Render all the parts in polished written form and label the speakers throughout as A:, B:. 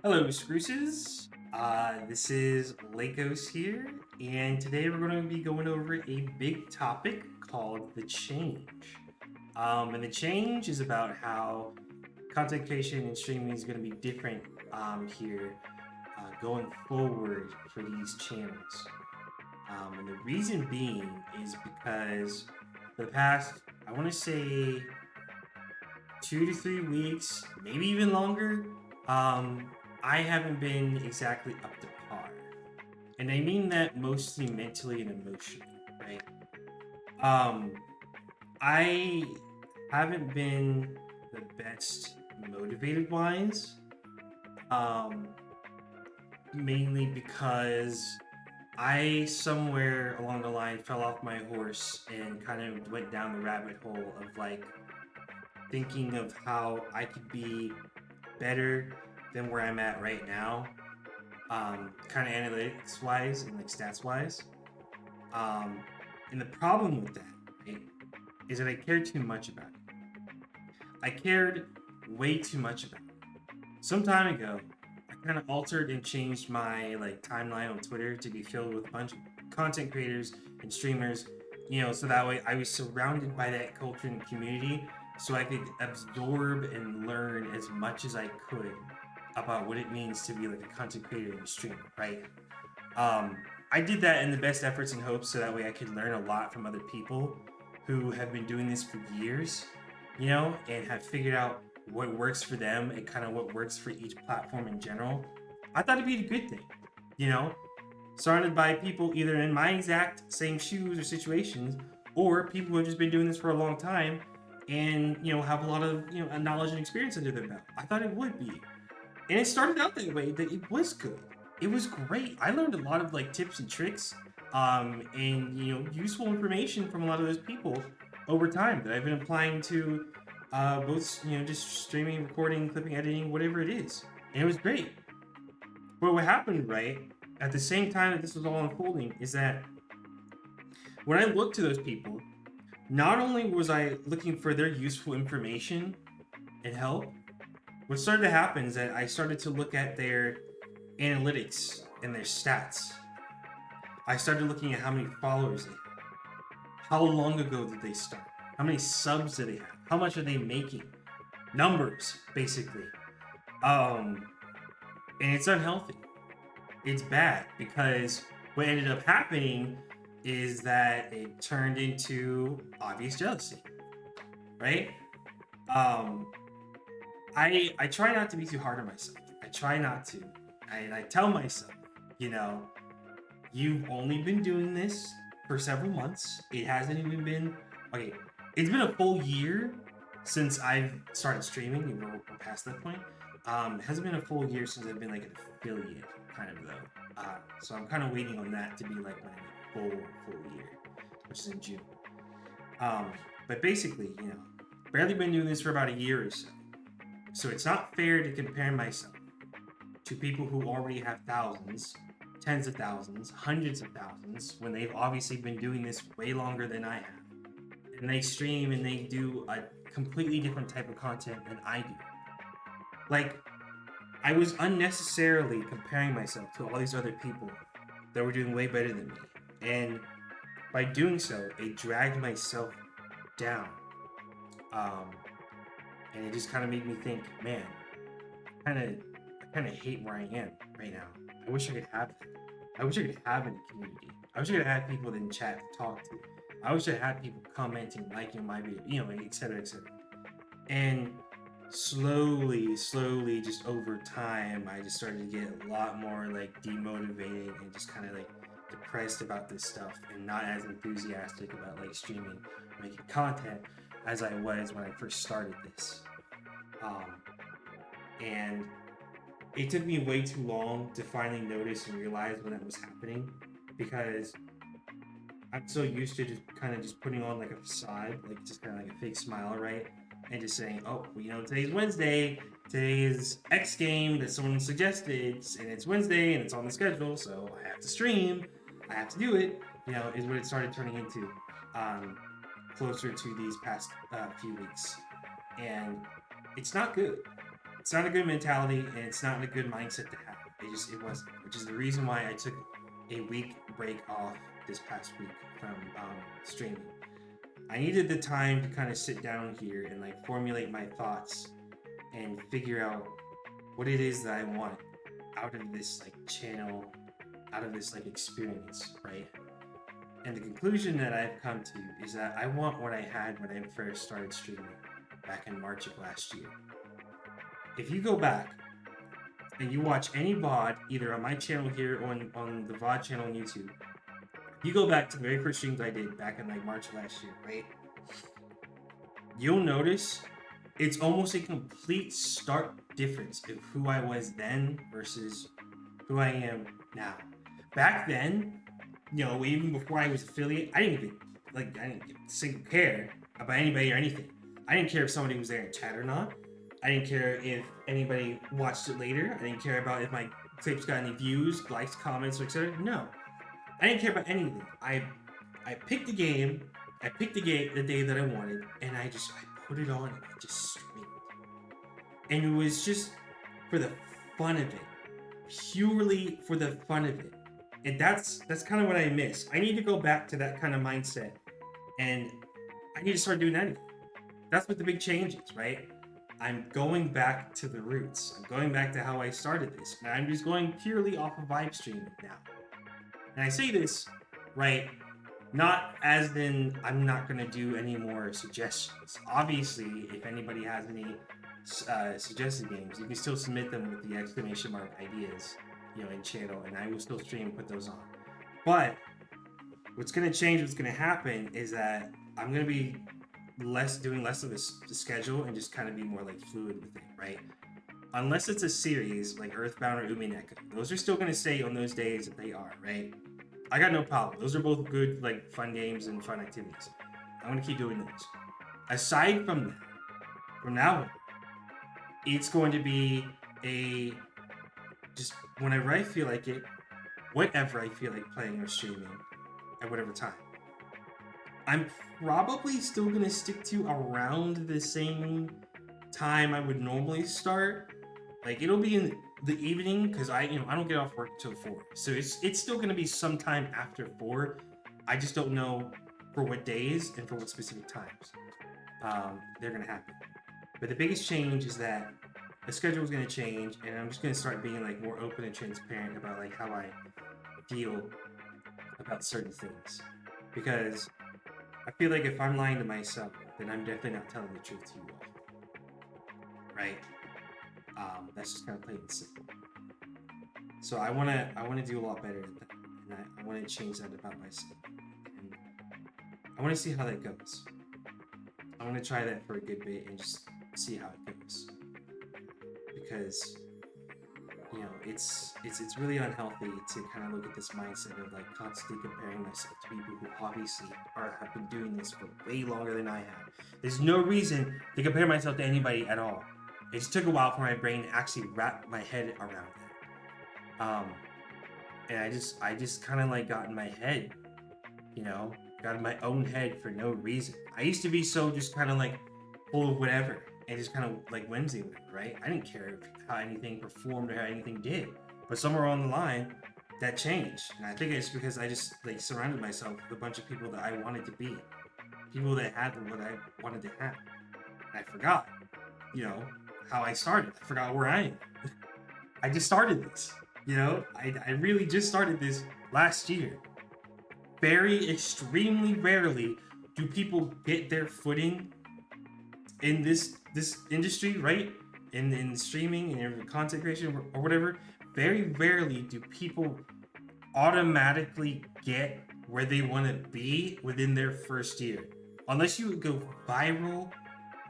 A: Hello, Scrooses. This is Lakos here, and today we're going to be going over a big topic called the change. And the change is about how content creation and streaming is going to be different here going forward for these channels. And the reason being is because for the past, I want to say, 2 to 3 weeks, maybe even longer, I haven't been exactly up to par. And I mean that mostly mentally and emotionally, right? Um, I haven't been the best motivated wise, um, mainly because I somewhere along the line fell off my horse and kind of went down the rabbit hole of like thinking of how I could be better than where I'm at right now, kind of analytics wise and like stats wise. Um, and the problem with that, right, is that I cared too much about it. I cared way too much about it. Some time ago, I kind of altered and changed my like timeline on Twitter to be filled with a bunch of content creators and streamers, so that way I was surrounded by that culture and community so I could absorb and learn as much as I could about what it means to be like a content creator and a streamer, right? Um, I did that in the best efforts and hopes so that way I could learn a lot from other people who have been doing this for years, and have figured out what works for them and kind of what works for each platform in general. I thought it'd be a good thing, you know, surrounded by people either in my exact same shoes or situations, or people who have just been doing this for a long time and have a lot of knowledge and experience under their belt. I thought it would be, and it started out that way. That it was good. It was great. I learned a lot of like tips and tricks, and useful information from a lot of those people over time that I've been applying to both just streaming, recording, clipping, editing, whatever it is. And it was great. But what happened, right, at the same time that this was all unfolding, is that when I looked to those people, not only was I looking for their useful information and help, what started to happen is that I started to look at their analytics and their stats. I started looking at how many followers they have. How long ago did they start? How many subs do they have? How much are they making? Numbers, basically. Um, and it's unhealthy. It's bad because what ended up happening is that it turned into obvious jealousy, right? Um, I try not to be too hard on myself. I try not to. I tell myself, you know, you've only been doing this for several months. It hasn't even been okay. It's been a full year since I've started streaming, and we're past that point. It hasn't been a full year since I've been like an affiliate, kind of though. So I'm kind of waiting on that to be like my full year, which is in June. But basically, barely been doing this for about a year or so. So it's not fair to compare myself to people who already have thousands, tens of thousands, hundreds of thousands, when they've obviously been doing this way longer than I have. And they stream and they do a completely different type of content than I do. Like, I was unnecessarily comparing myself to all these other people that were doing way better than me. And by doing so, it dragged myself down. Um, and it just kind of made me think, man, I kind of hate where I am right now. I wish I could have that. I wish I could have a community. I wish I could have people in chat to talk to. I wish I had people commenting, liking my video, et cetera, et cetera. And slowly, just over time, I just started to get a lot more like demotivated and just kind of like depressed about this stuff and not as enthusiastic about like streaming, making content as I was when I first started this. Um, and it took me way too long to finally notice and realize when that was happening because I'm so used to just kind of just putting on like a facade, like just kind of like a fake smile, right? And just saying, oh, well, today's Wednesday. Today is X game that someone suggested, and it's Wednesday and it's on the schedule, so I have to stream. I have to do it. Is what it started turning into closer to these past few weeks, and it's not good. It's not a good mentality, and it's not a good mindset to have. It wasn't, which is the reason why I took a week break off this past week from streaming. I needed the time to kind of sit down here and like formulate my thoughts and figure out what it is that I want out of this like channel, out of this like experience, right? And the conclusion that I've come to is that I want what I had when I first started streaming back in March of last year. If you go back and you watch any VOD, either on my channel here or on the VOD channel on YouTube, you go back to the very first streams I did back in like March of last year, right? You'll notice it's almost a complete stark difference of who I was then versus who I am now. Back then, you know, even before I was affiliate, I didn't care about anybody or anything. I didn't care if somebody was there in chat or not. I didn't care if anybody watched it later. I didn't care about if my clips got any views, likes, comments, etc. No, I didn't care about anything. I picked the game. I picked the day that I wanted, and I put it on and I just streamed. And it was just for the fun of it, purely for the fun of it. And that's kind of what I miss. I need to go back to that kind of mindset, and I need to start doing that again. That's what the big change is, right? I'm going back to the roots. I'm going back to how I started this. And I'm just going purely off of vibe streaming now. And I say this, right, not as in I'm not going to do any more suggestions. Obviously, if anybody has any suggested games, you can still submit them with the exclamation mark ideas, you know, in channel, and I will still stream and put those on. But what's going to change, what's going to happen is that I'm going to be doing less of a schedule and just kind of be more like fluid with it, right? Unless it's a series like Earthbound or Umineka, those are still going to stay on those days that they are, right? I got no problem. Those are both good, like, fun games and fun activities. I'm going to keep doing those. Aside from that, from now on, it's going to be just whenever I feel like it, whatever I feel like playing or streaming at whatever time. I'm probably still going to stick to around the same time I would normally start. Like, it'll be in the evening because I don't get off work until 4. So it's still going to be sometime after 4. I just don't know for what days and for what specific times they're going to happen. But the biggest change is that the schedule is going to change, and I'm just going to start being like more open and transparent about like how I feel about certain things. Because I feel like if I'm lying to myself, then I'm definitely not telling the truth to you all. Right? That's just kind of plain and simple. So I wanna do a lot better at that, and I want to change that about myself. And I want to see how that goes. I want to try that for a good bit and just see how it goes. Because it's really unhealthy to kind of look at this mindset of like constantly comparing myself to people who obviously have been doing this for way longer than I have. There's no reason to compare myself to anybody at all. It just took a while for my brain to actually wrap my head around that. And I just kind of like got in my head, got in my own head for no reason. I used to be so just kind of like full of whatever and just kind of like whimsy with it, right? I didn't care how anything performed or how anything did. But somewhere along the line, that changed. And I think it's because I just like surrounded myself with a bunch of people that I wanted to be. People that had what I wanted to have. And I forgot, how I started. I forgot where I am. I just started this, I really just started this last year. Extremely rarely do people get their footing in this industry, right? In streaming and content creation or whatever. Very rarely do people automatically get where they want to be within their first year. Unless you go viral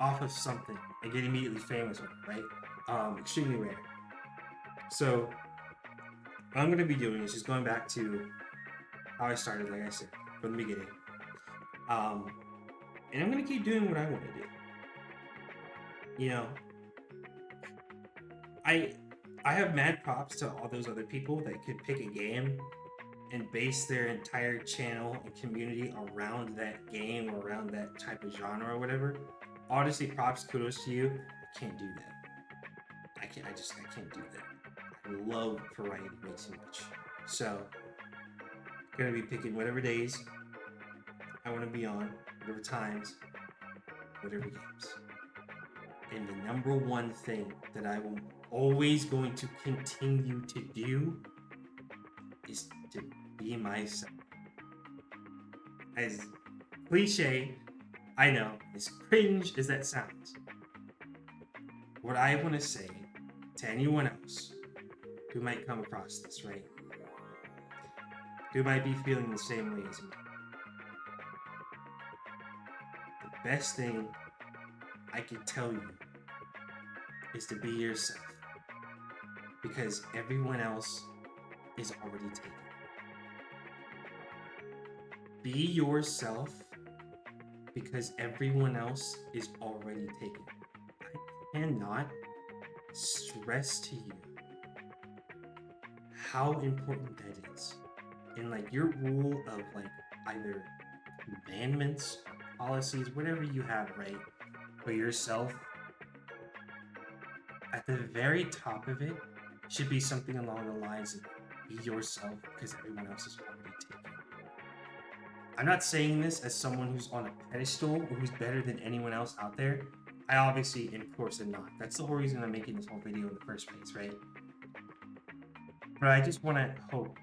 A: off of something and get immediately famous, right? Extremely rare. So what I'm going to be doing is just going back to how I started, like I said, from the beginning. And I'm going to keep doing what I want to do. I have mad props to all those other people that could pick a game and base their entire channel and community around that game or around that type of genre or whatever. Honestly, props, kudos to you. I can't do that. I can't do that. I love variety way too much. So, gonna be picking whatever days I want to be on, whatever times, whatever games. And the number one thing that I am always going to continue to do is to be myself. As cliche, I know, as cringe as that sounds, what I want to say to anyone else who might come across this, right? Who might be feeling the same way as me. The best thing I can tell you is to be yourself, because everyone else is already taken. Be yourself because everyone else is already taken. I cannot stress to you how important that is. And like your rule of like either commandments or policies, whatever you have, right, for yourself, at the very top of it should be something along the lines of be yourself because everyone else is already taken. I'm not saying this as someone who's on a pedestal or who's better than anyone else out there. I obviously, of course, am not. That's the whole reason I'm making this whole video in the first place, right? But I just want to hope,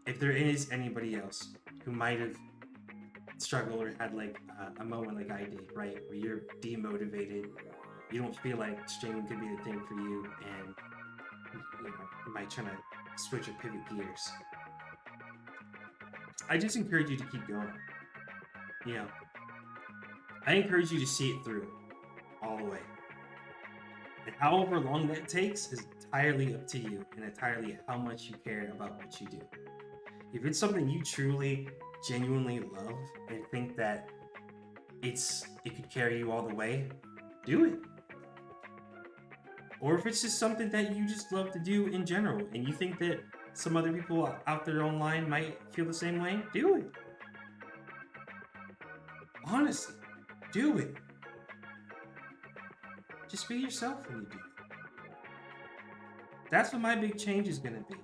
A: if there is anybody else who might have struggled or had like a moment like I did, right, where you're demotivated, you don't feel like streaming could be the thing for you, and you might try to switch or pivot gears. I just encourage you to keep going. I encourage you to see it through all the way. And however long that takes is entirely up to you, and entirely how much you care about what you do. If it's something you truly, genuinely love and think that it could carry you all the way, do it. Or if it's just something that you just love to do in general, and you think that some other people out there online might feel the same way, do it. Honestly, do it. Just be yourself when you do it. That's what my big change is going to be.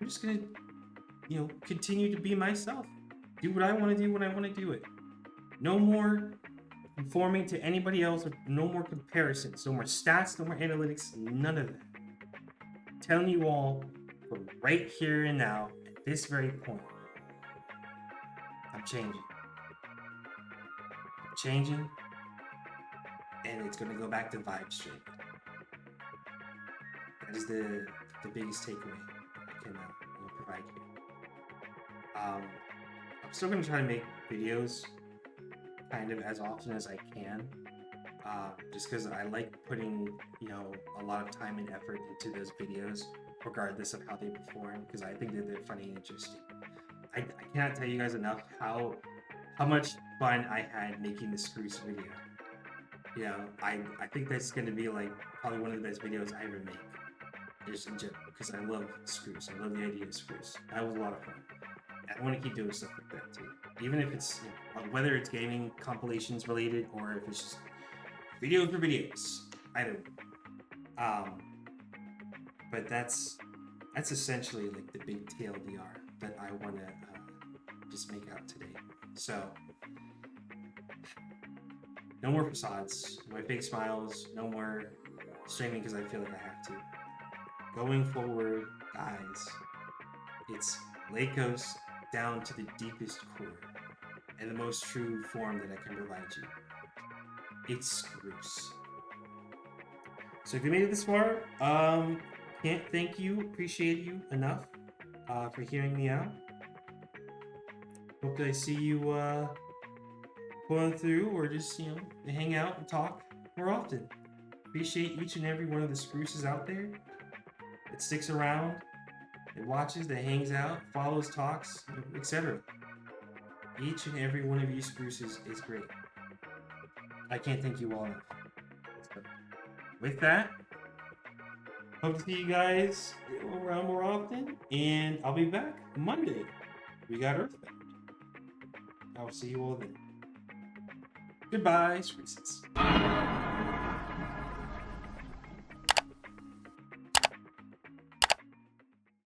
A: I'm just going to, continue to be myself. Do what I want to do when I want to do it. No more conforming to anybody else, or no more comparisons, no more stats, no more analytics, none of that. I'm telling you all from right here and now, at this very point, I'm changing. I'm changing, and it's going to go back to vibe stream. That is the biggest takeaway I can provide here. I'm still going to try to make videos kind of as often as I can, just because I like putting a lot of time and effort into those videos, regardless of how they perform, because I think that they're funny and interesting. I cannot tell you guys enough how much fun I had making the Scrooses video. I think that's going to be like probably one of the best videos I ever make, just in general, because I love Scrooses. I love the idea of Scrooses. That was a lot of fun. I want to keep doing stuff like that too, even if it's whether it's gaming compilations related or if it's just videos for videos. I don't know. But that's essentially like the big TLDR that I want to just make out today. So no more facades, no more fake smiles, no more streaming because I feel like I have to. Going forward, guys, it's Lakos down to the deepest core and the most true form that I can provide you. It's Scrooses. So if you made it this far, can't thank you, appreciate you enough for hearing me out. Hope that I see you pulling through, or just hang out and talk more often. Appreciate each and every one of the Scrooses out there that sticks around, that watches, that hangs out, follows, talks, etc. Each and every one of you Scrooses is great. I can't thank you all enough. So, with that, hope to see you guys around more often, and I'll be back Monday. We got Earthbound. I'll see you all then. Goodbye, Scrooses.